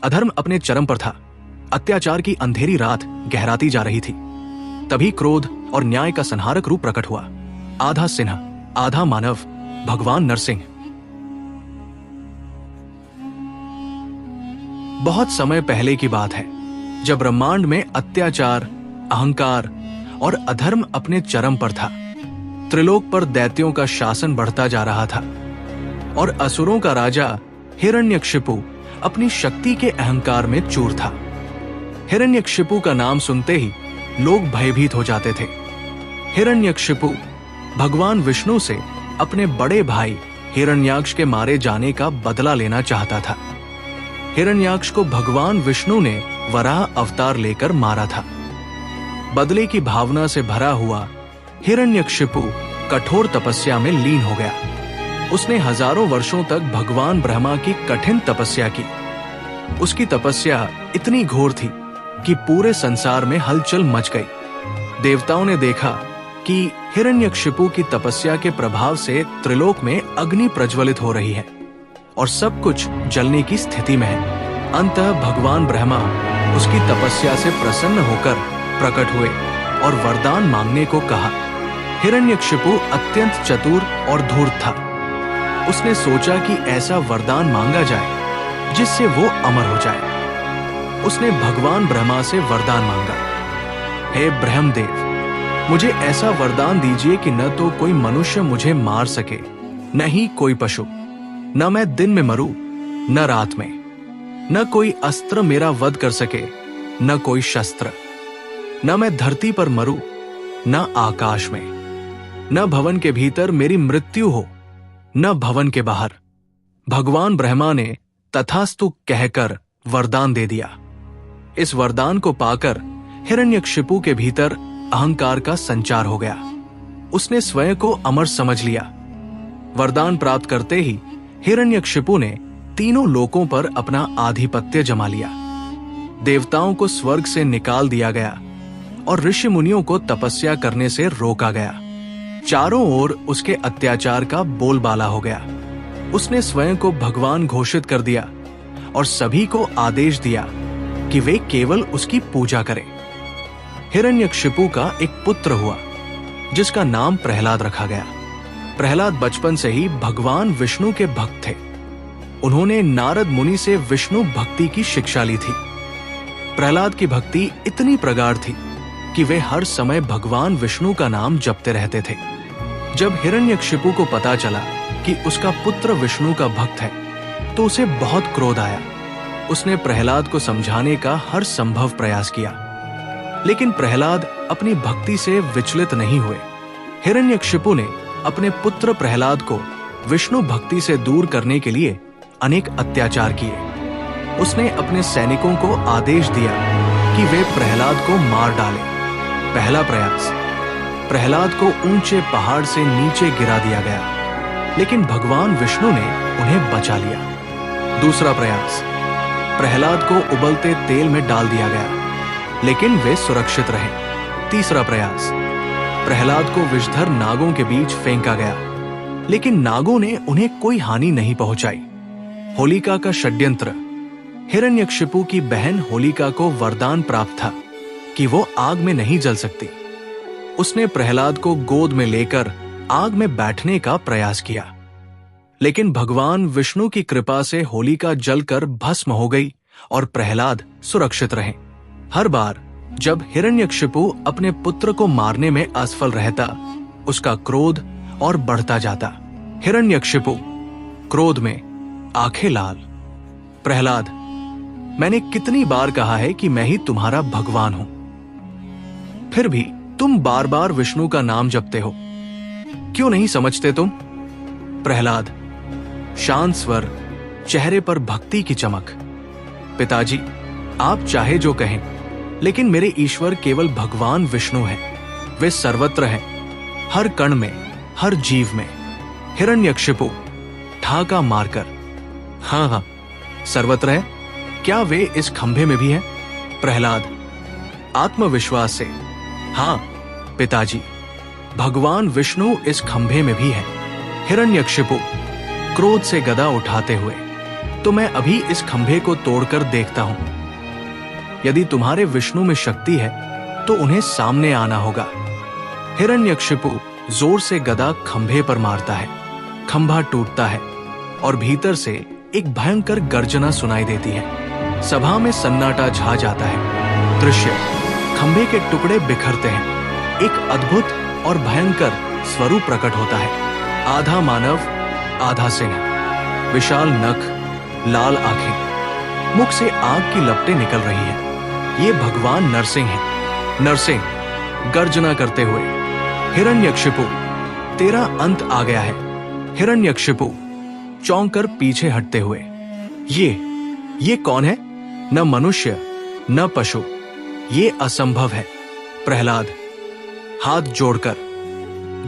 अधर्म अपने चरम पर था। अत्याचार की अंधेरी रात गहराती जा रही थी। तभी क्रोध और न्याय का संहारक रूप प्रकट हुआ। आधा सिंह, आधा मानव, भगवान नरसिंह। बहुत समय पहले की बात है, जब ब्रह्मांड में अत्याचार, अहंकार और अधर्म अपने चरम पर था। त्रिलोक पर दैत्यों का शासन बढ़ता जा रहा था और असुरों का राजा हिरण्यकशिपु अपनी शक्ति के अहंकार में चूर था। हिरण्यकशिपु का नाम सुनते ही लोग भयभीत हो जाते थे। हिरण्यकशिपु भगवान विष्णु से अपने बड़े भाई हिरण्याक्ष के मारे जाने का बदला लेना चाहता था। हिरण्याक्ष को भगवान विष्णु ने वराह अवतार लेकर मारा था। बदले की भावना से भरा हुआ हिरण्यकशिपु कठोर तपस्या में लीन हो गया। उसने हजारों वर्षों तक भगवान ब्रह्मा की कठिन तपस्या की। उसकी तपस्या इतनी घोर थी कि पूरे संसार में हलचल मच गई। देवताओं ने देखा कि हिरण्यकशिपु की तपस्या के प्रभाव से त्रिलोक में अग्नि प्रज्वलित हो रही है और सब कुछ जलने की स्थिति में है। अंततः भगवान ब्रह्मा उसकी तपस्या से प्रसन्न होकर प्रकट हुए और वरदान मांगने को कहा। हिरण्यकशिपु अत्यंत चतुर और धूर्त था। उसने सोचा कि ऐसा वरदान मांगा जाए जिससे वो अमर हो जाए। उसने भगवान ब्रह्मा से वरदान मांगा, हे ब्रह्मदेव, मुझे ऐसा वरदान दीजिए कि न तो कोई मनुष्य मुझे मार सके, न ही कोई पशु, न मैं दिन में मरूं, न रात में, न कोई अस्त्र मेरा वध कर सके, न कोई शस्त्र, न मैं धरती पर मरूं, न आकाश में, न भवन के भीतर मेरी मृत्यु हो, न भवन के बाहर। भगवान ब्रह्मा ने तथास्तु कहकर वरदान दे दिया। इस वरदान को पाकर हिरण्यकशिपु के भीतर अहंकार का संचार हो गया। उसने स्वयं को अमर समझ लिया। वरदान प्राप्त करते ही हिरण्यकशिपु ने तीनों लोकों पर अपना आधिपत्य जमा लिया। देवताओं को स्वर्ग से निकाल दिया गया और ऋषि मुनियों को तपस्या करने से रोका गया। चारों ओर उसके अत्याचार का बोलबाला हो गया। उसने स्वयं को भगवान घोषित कर दिया और सभी को आदेश दिया कि वे केवल उसकी पूजा करें। हिरण्यकशिपु का एक पुत्र हुआ जिसका नाम प्रहलाद रखा गया। प्रहलाद बचपन से ही भगवान विष्णु के भक्त थे। उन्होंने नारद मुनि से विष्णु भक्ति की शिक्षा ली थी। प्रहलाद की भक्ति इतनी प्रगाढ़ थी कि वे हर समय भगवान विष्णु का नाम जपते रहते थे। जब हिरण्यकशिपु को पता चला कि उसका पुत्र विष्णु का भक्त है तो उसे बहुत क्रोध आया। उसने प्रहलाद को समझाने का हर संभव प्रयास किया, लेकिन प्रहलाद अपनी भक्ति से विचलित नहीं हुए। हिरण्यकशिपु ने अपने पुत्र प्रहलाद को विष्णु भक्ति से दूर करने के लिए अनेक अत्याचार किए। उसने अपने सैनिकों को आदेश दिया कि वे प्रहलाद को मार डालें। पहला प्रयास, प्रहलाद को ऊंचे पहाड़ से नीचे गिरा दिया गया, लेकिन भगवान विष्णु ने उन्हें बचा लिया। दूसरा प्रयास, प्रहलाद को उबलते तेल में डाल दिया गया, लेकिन वे सुरक्षित रहे। तीसरा प्रयास, प्रहलाद को विषधर नागों के बीच फेंका गया, लेकिन नागों ने उन्हें कोई हानि नहीं पहुंचाई। होलिका का षड्यंत्र। हिरण्यकशिपु की बहन होलिका को वरदान प्राप्त था कि वो आग में नहीं जल सकती। उसने प्रहलाद को गोद में लेकर आग में बैठने का प्रयास किया, लेकिन भगवान विष्णु की कृपा से होलिका जलकर भस्म हो गई और प्रहलाद सुरक्षित रहे। हर बार जब हिरण्यकशिपु अपने पुत्र को मारने में असफल रहता, उसका क्रोध और बढ़ता जाता। हिरण्यकशिपु क्रोध में आंखें लाल, प्रहलाद, मैंने कितनी बार कहा है कि मैं ही तुम्हारा भगवान हूं, फिर भी तुम बार बार विष्णु का नाम जपते हो, क्यों नहीं समझते तुम? प्रहलाद शांत स्वर, चेहरे पर भक्ति की चमक। पिताजी, आप चाहे जो कहें, लेकिन मेरे ईश्वर केवल भगवान विष्णु हैं। वे सर्वत्र हैं, हर कण में, हर जीव में। हिरण्यकशिपु ठाका मारकर, हाँ, सर्वत्र है। क्या वे इस खंभे में भी हैं? प्रहलाद आत्मविश्वास से, हाँ पिताजी, भगवान विष्णु इस खंभे में भी है। हिरण्यकशिपु क्रोध से गदा उठाते हुए, तो मैं अभी इस खंभे को तोड़कर देखता हूं। यदि तुम्हारे विष्णु में शक्ति है तो उन्हें सामने आना होगा। हिरण्यकशिपु जोर से गदा खंभे पर मारता है। खंभा टूटता है और भीतर से एक भयंकर गर्जना सुनाई देती है। सभा में सन्नाटा छा जाता है। दृश्य, खंभे के टुकड़े बिखरते हैं। एक अद्भुत और भयंकर स्वरूप प्रकट होता है। आधा मानव, आधा सिंह, विशाल नख, लाल आंखें, मुख से आग की लपटें निकल रही हैं। ये भगवान नरसिंह हैं। नरसिंह गर्जना करते हुए, हिरण्यकशिपु तेरा अंत आ गया है। हिरण्यकशिपु चौंक कर पीछे हटते हुए, ये कौन है? न मनुष्य न पशु, ये असंभव है। प्रहलाद हाथ जोड़कर,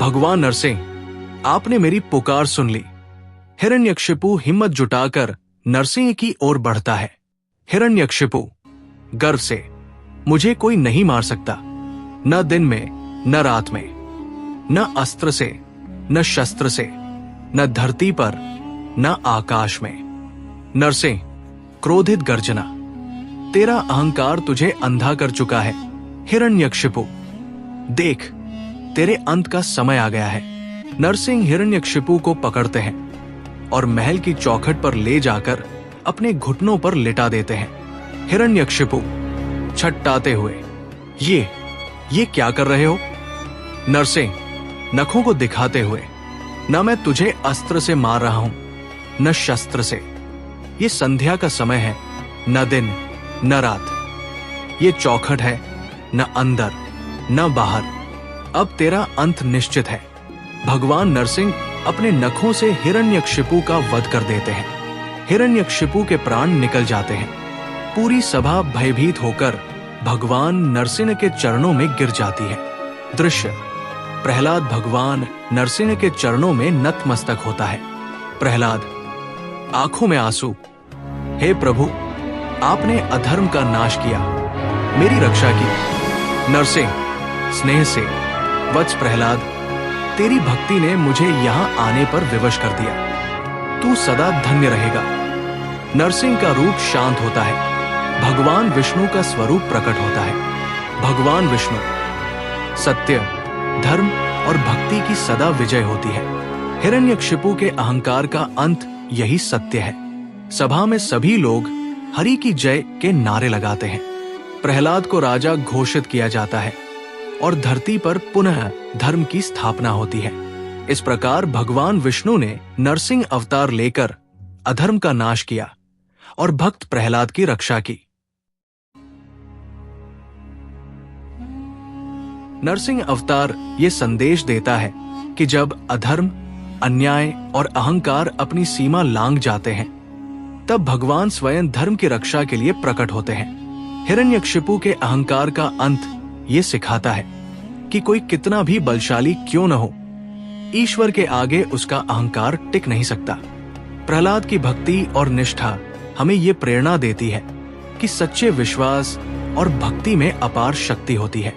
भगवान नरसिंह, आपने मेरी पुकार सुन ली। हिरण्यकशिपु हिम्मत जुटाकर नरसिंह की ओर बढ़ता है। हिरण्यकशिपु गर्व से, मुझे कोई नहीं मार सकता, न दिन में न रात में, न अस्त्र से न शस्त्र से, न धरती पर न आकाश में। नरसिंह क्रोधित गर्जना, तेरा अहंकार तुझे अंधा कर चुका है। हिरण्यकशिपु देख, तेरे अंत का समय आ गया है। नरसिंह हिरण्यकशिपु को पकड़ते हैं और महल की चौखट पर ले जाकर अपने घुटनों पर लिटा देते हैं। हिरण्यकशिपु छटपटाते हुए, ये क्या कर रहे हो? नरसिंह नखों को दिखाते हुए, न मैं तुझे अस्त्र से मार रहा हूं न शस्त्र से। ये संध्या का समय है, न दिन न रात। ये चौखट है, न अंदर न बाहर। अब तेरा अंत निश्चित है। भगवान नरसिंह अपने नखों से हिरण्यकशिपु का वध कर देते हैं। हिरण्यकशिपु के प्राण निकल जाते हैं। पूरी सभा भयभीत होकर भगवान नरसिंह के चरणों में गिर जाती है। दृश्य, प्रहलाद भगवान नरसिंह के चरणों में नतमस्तक होता है। प्रहलाद आंखों में आंसू, हे प्रभु, आपने अधर्म का नाश किया, मेरी रक्षा की। नरसिंह स्नेह से, वत्स प्रहलाद, तेरी भक्ति ने मुझे यहां आने पर विवश कर दिया। तू सदा धन्य रहेगा। नरसिंह का रूप शांत होता है। भगवान विष्णु का स्वरूप प्रकट होता है। भगवान विष्णु, सत्य, धर्म और भक्ति की सदा विजय होती है। हिरण्यकशिपु के अहंकार का अंत यही सत्य है। सभा में सभी लोग हरि की जय के नारे लगाते हैं। प्रहलाद को राजा घोषित किया जाता है और धरती पर पुनः धर्म की स्थापना होती है। इस प्रकार भगवान विष्णु ने नरसिंह अवतार लेकर अधर्म का नाश किया और भक्त प्रहलाद की रक्षा की। नरसिंह अवतार ये संदेश देता है कि जब अधर्म, अन्याय और अहंकार अपनी सीमा लांघ जाते हैं, तब भगवान स्वयं धर्म की रक्षा के लिए प्रकट होते हैं। हिरण्यकशिपु के अहंकार का अंत ये सिखाता है कि कोई कितना भी बलशाली क्यों न हो, ईश्वर के आगे उसका अहंकार टिक नहीं सकता। प्रहलाद की भक्ति और निष्ठा हमें ये प्रेरणा देती है कि सच्चे विश्वास और भक्ति में अपार शक्ति होती है।